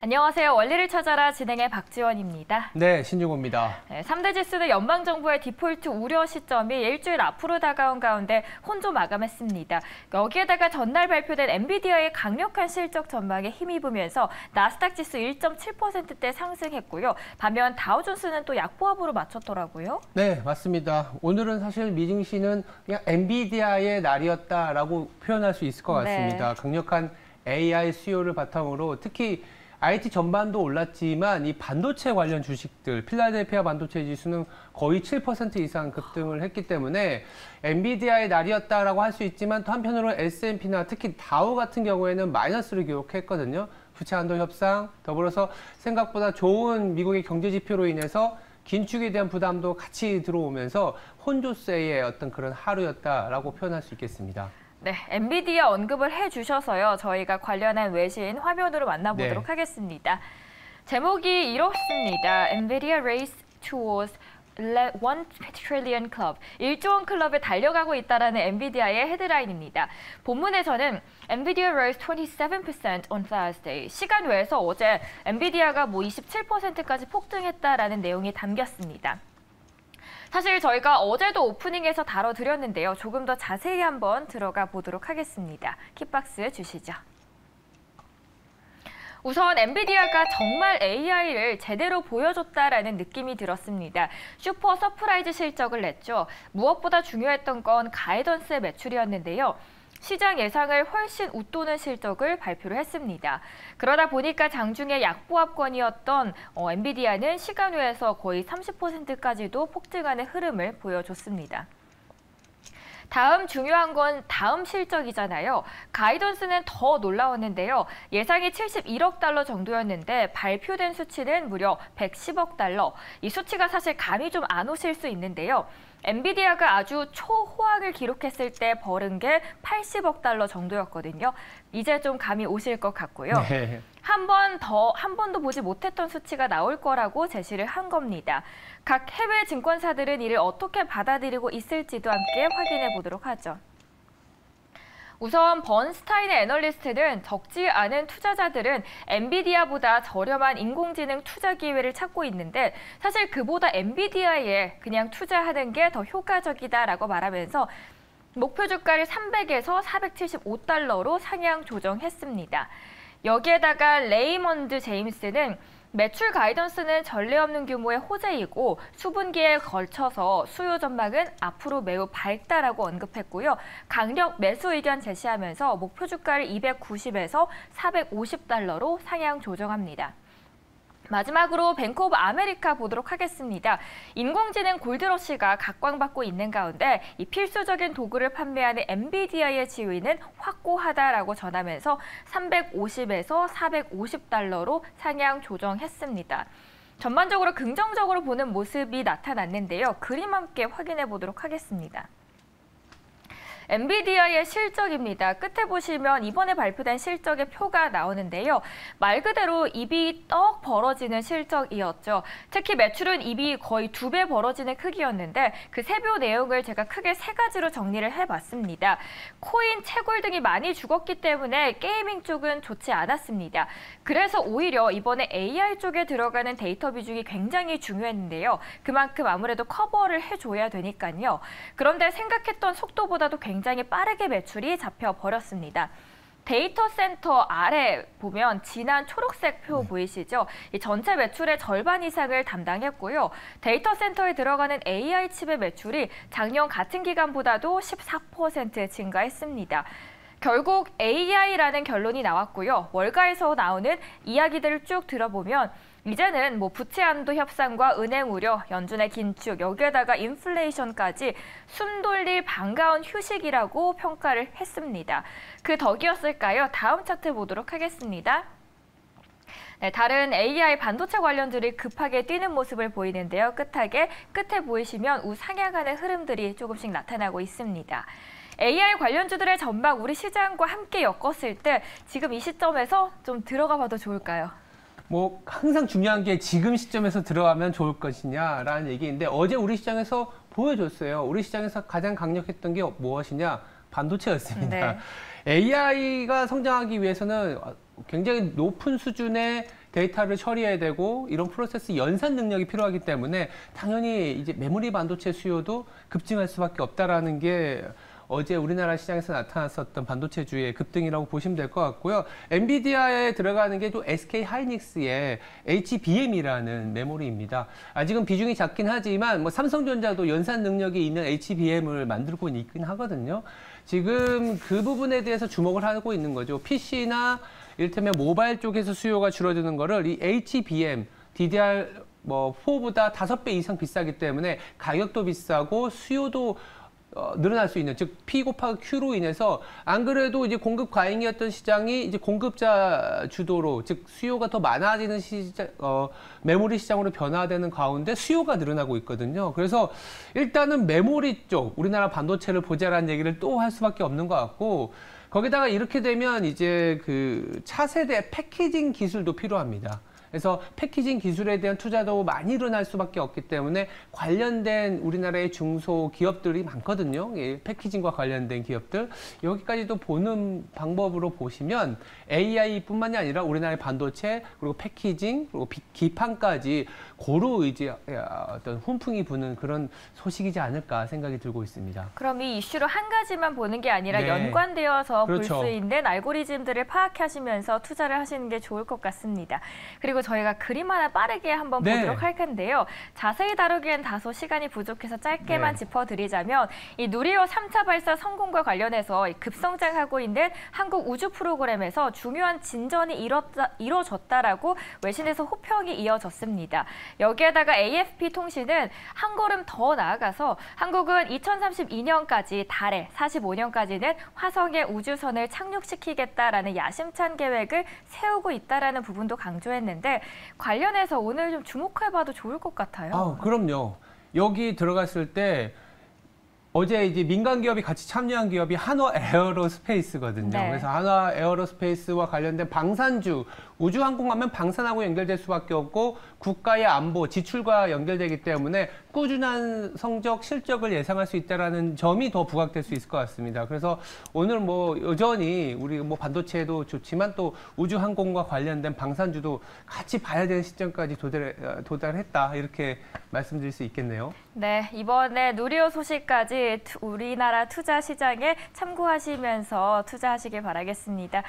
안녕하세요. 원리를 찾아라 진행의 박지원입니다. 네, 신중호입니다. 3대 지수는 연방정부의 디폴트 우려 시점이 일주일 앞으로 다가온 가운데 혼조 마감했습니다. 여기에다가 전날 발표된 엔비디아의 강력한 실적 전망에 힘입으면서 나스닥 지수 1.7%대 상승했고요. 반면 다우존스는 또 약보합으로 맞췄더라고요. 네, 맞습니다. 오늘은 사실 미증시는 그냥 엔비디아의 날이었다라고 표현할 수 있을 것 같습니다. 네. 강력한 AI 수요를 바탕으로 특히 IT 전반도 올랐지만 이 반도체 관련 주식들, 필라델피아 반도체 지수는 거의 7% 이상 급등을 했기 때문에 엔비디아의 날이었다라고 할 수 있지만 또 한편으로는 S&P나 특히 다우 같은 경우에는 마이너스를 기록했거든요. 부채 한도 협상, 더불어서 생각보다 좋은 미국의 경제 지표로 인해서 긴축에 대한 부담도 같이 들어오면서 혼조세의 어떤 그런 하루였다라고 표현할 수 있겠습니다. 네, 엔비디아 언급을 해주셔서요. 저희가 관련한 외신 화면으로 만나보도록 하겠습니다. 제목이 이렇습니다. 엔비디아 race towards 1 trillion club. 1조 원 클럽에 달려가고 있다라는 엔비디아의 헤드라인입니다. 본문에서는 엔비디아 rose 27% on Thursday. 시간 외에서 어제 엔비디아가 27%까지 폭등했다라는 내용이 담겼습니다. 사실 저희가 어제도 오프닝에서 다뤄드렸는데요. 조금 더 자세히 한번 들어가 보도록 하겠습니다. 킥박스 주시죠. 우선 엔비디아가 정말 AI를 제대로 보여줬다라는 느낌이 들었습니다. 슈퍼 서프라이즈 실적을 냈죠. 무엇보다 중요했던 건 가이던스의 매출이었는데요. 시장 예상을 훨씬 웃도는 실적을 발표를 했습니다. 그러다 보니까 장중에 약보합권이었던 엔비디아는 시간 외에서 거의 30%까지도 폭등하는 흐름을 보여줬습니다. 다음 중요한 건 다음 실적이잖아요. 가이던스는 더 놀라웠는데요. 예상이 71억 달러 정도였는데 발표된 수치는 무려 110억 달러. 이 수치가 사실 감이 좀 안 오실 수 있는데요. 엔비디아가 아주 초호황을 기록했을 때 벌은 게 80억 달러 정도였거든요. 이제 좀 감이 오실 것 같고요. 네. 한 번도 보지 못했던 수치가 나올 거라고 제시를 한 겁니다. 각 해외 증권사들은 이를 어떻게 받아들이고 있을지도 함께 확인해 보도록 하죠. 우선 번스타인의 애널리스트는 적지 않은 투자자들은 엔비디아보다 저렴한 인공지능 투자 기회를 찾고 있는데 사실 그보다 엔비디아에 그냥 투자하는 게 더 효과적이다라고 말하면서 목표 주가를 300에서 475달러로 상향 조정했습니다. 여기에다가 레이먼드 제임스는 매출 가이던스는 전례 없는 규모의 호재이고 수분기에 걸쳐서 수요 전망은 앞으로 매우 밝다라고 언급했고요. 강력 매수 의견 제시하면서 목표 주가를 290에서 450달러로 상향 조정합니다. 마지막으로 뱅크 오브 아메리카 보도록 하겠습니다. 인공지능 골드러시가 각광받고 있는 가운데 이 필수적인 도구를 판매하는 엔비디아의 지위는 확고하다라고 전하면서 350에서 450달러로 상향 조정했습니다. 전반적으로 긍정적으로 보는 모습이 나타났는데요. 그림 함께 확인해 보도록 하겠습니다. 엔비디아의 실적입니다. 끝에 보시면 이번에 발표된 실적의 표가 나오는데요. 말 그대로 입이 떡 벌어지는 실적이었죠. 특히 매출은 입이 거의 2배 벌어지는 크기였는데 그 세부 내용을 제가 크게 3가지로 정리를 해봤습니다. 코인, 채굴 등이 많이 죽었기 때문에 게이밍 쪽은 좋지 않았습니다. 그래서 오히려 이번에 AI 쪽에 들어가는 데이터 비중이 굉장히 중요했는데요. 그만큼 아무래도 커버를 해줘야 되니까요. 그런데 생각했던 속도보다도 굉장히 빠르게 매출이 잡혀버렸습니다. 데이터 센터 아래 보면 진한 초록색 표 보이시죠? 이 전체 매출의 절반 이상을 담당했고요. 데이터 센터에 들어가는 AI 칩의 매출이 작년 같은 기간보다도 14% 증가했습니다. 결국 AI라는 결론이 나왔고요. 월가에서 나오는 이야기들을 쭉 들어보면 이제는 부채 한도 협상과 은행 우려, 연준의 긴축, 여기에다가 인플레이션까지 숨 돌릴 반가운 휴식이라고 평가를 했습니다. 그 덕이었을까요? 다음 차트 보도록 하겠습니다. 네, 다른 AI 반도체 관련들이 급하게 뛰는 모습을 보이는데요. 끝에 보이시면 우상향하는 흐름들이 조금씩 나타나고 있습니다. AI 관련주들의 전망 우리 시장과 함께 엮었을 때 지금 이 시점에서 좀 들어가 봐도 좋을까요? 항상 중요한 게 지금 시점에서 들어가면 좋을 것이냐라는 얘기인데 어제 우리 시장에서 보여줬어요. 우리 시장에서 가장 강력했던 게 무엇이냐? 반도체였습니다. 네. AI가 성장하기 위해서는 굉장히 높은 수준의 데이터를 처리해야 되고 이런 프로세스 연산 능력이 필요하기 때문에 당연히 이제 메모리 반도체 수요도 급증할 수밖에 없다라는 게 어제 우리나라 시장에서 나타났었던 반도체주의 급등이라고 보시면 될 것 같고요. 엔비디아에 들어가는 게 또 SK 하이닉스의 HBM이라는 메모리입니다. 아직은 비중이 작긴 하지만 뭐 삼성전자도 연산 능력이 있는 HBM을 만들고 있긴 하거든요. 지금 그 부분에 대해서 주목을 하고 있는 거죠. PC나 이를테면 모바일 쪽에서 수요가 줄어드는 거를 이 HBM, DDR 4보다 5배 이상 비싸기 때문에 가격도 비싸고 수요도 늘어날 수 있는, 즉 P 곱하기 Q로 인해서 안 그래도 이제 공급 과잉이었던 시장이 이제 공급자 주도로, 즉 수요가 더 많아지는 메모리 시장으로 변화되는 가운데 수요가 늘어나고 있거든요. 그래서 일단은 메모리 쪽 우리나라 반도체를 보자라는 얘기를 또 할 수밖에 없는 것 같고, 거기다가 이렇게 되면 이제 그 차세대 패키징 기술도 필요합니다. 그래서 패키징 기술에 대한 투자도 많이 일어날 수밖에 없기 때문에 관련된 우리나라의 중소기업들이 많거든요. 예, 패키징과 관련된 기업들. 여기까지도 보는 방법으로 보시면 AI뿐만이 아니라 우리나라의 반도체, 그리고 패키징, 그리고 기판까지 고루 이제 어떤 훈풍이 부는 그런 소식이지 않을까 생각이 들고 있습니다. 그럼 이 이슈로 한 가지만 보는 게 아니라 네. 연관되어서 그렇죠. 볼 수 있는 알고리즘들을 파악하시면서 투자를 하시는 게 좋을 것 같습니다. 그리고 저희가 그림 하나 빠르게 한번 네. 보도록 할 텐데요. 자세히 다루기엔 다소 시간이 부족해서 짧게만 네. 짚어드리자면, 이 누리호 3차 발사 성공과 관련해서 급성장하고 있는 한국 우주 프로그램에서 중요한 진전이 이뤄졌다라고 외신에서 호평이 이어졌습니다. 여기에다가 AFP 통신은 한 걸음 더 나아가서 한국은 2032년까지 달에, 45년까지는 화성에 우주선을 착륙시키겠다라는 야심찬 계획을 세우고 있다라는 부분도 강조했는데, 관련해서 오늘 좀 주목해봐도 좋을 것 같아요. 그럼요. 여기 들어갔을 때 어제 이제 민간 기업이 같이 참여한 기업이 한화 에어로스페이스거든요. 네. 그래서 한화 에어로스페이스와 관련된 방산주, 우주항공하면 방산하고 연결될 수밖에 없고 국가의 안보, 지출과 연결되기 때문에 꾸준한 성적, 실적을 예상할 수 있다는 점이 더 부각될 수 있을 것 같습니다. 그래서 오늘 뭐 여전히 우리 뭐 반도체도 좋지만 또 우주항공과 관련된 방산주도 같이 봐야 되는 시점까지 도달했다, 이렇게 말씀드릴 수 있겠네요. 네, 이번에 누리호 소식까지 우리나라 투자 시장에 참고하시면서 투자하시길 바라겠습니다.